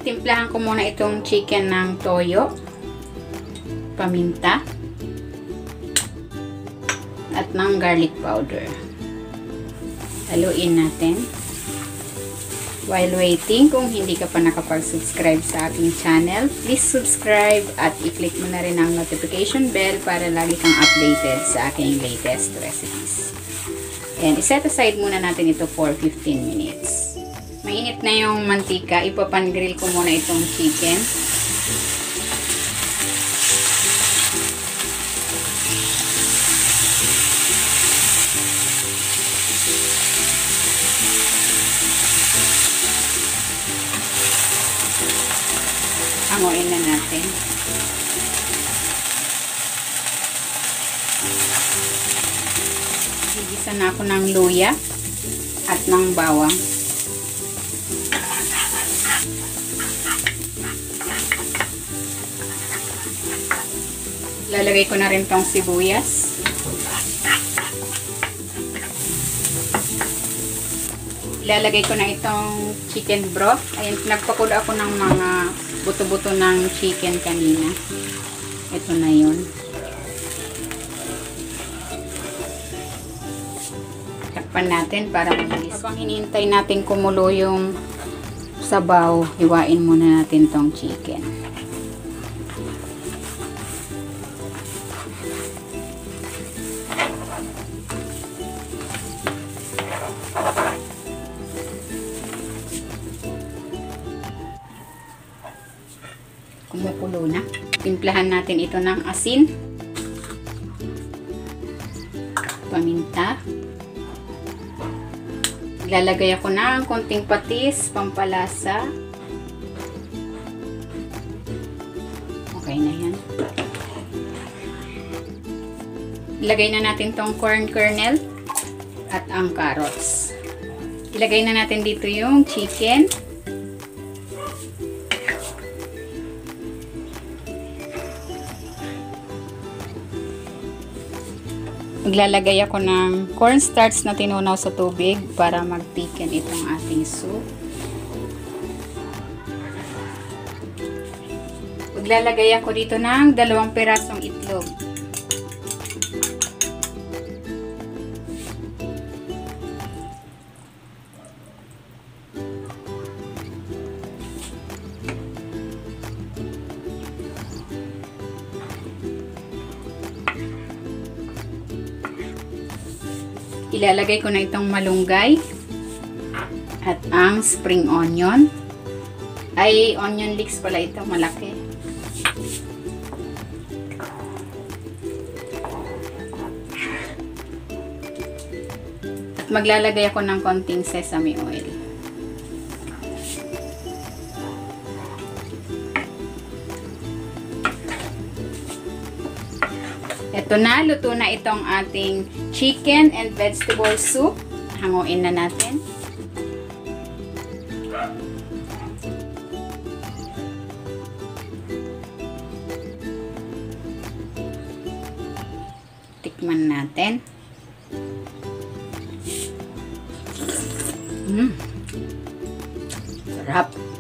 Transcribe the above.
Timplahan ko muna itong chicken ng toyo, paminta, at ng garlic powder. Haluin natin. While waiting, kung hindi ka pa nakapag-subscribe sa aking channel, please subscribe at i-click mo na rin ang notification bell para lagi kang updated sa aking latest recipes. And iset aside muna natin ito for 15 minutes. Mainit na yung mantika, ipapan-grill ko muna itong chicken. Hanguin na natin. Gigisa na ako ng luya at ng bawang. Lalagay ko na rin tong sibuyas. Ilalagay ko na itong chicken broth. Ayan, nagpakulo ako ng mga buto-buto ng chicken kanina. Ito na yun. Takpan natin para mabilis. Habang hinihintay natin kumulo yung sabaw, hiwain muna natin tong chicken. Kumukulo na. Timplahan natin ito ng asin, paminta. Ilalagay ako ng konting patis, pampalasa. Okay na yan. Ilagay na natin tong corn kernel at ang carrots. Ilagay na natin dito yung chicken. Maglalagay ako ng cornstarch na tinunaw sa tubig para mag-thicken itong ating soup. Maglalagay ako dito ng 2 pirasong itlog. Ilalagay ko na itong malunggay at ang spring onion. Ay, onion leeks pala ito, malaki. At maglalagay ako ng konting sesame oil. Ito na, luto na itong ating chicken and vegetable soup. Hanguin na natin. Tikman natin. Sarap.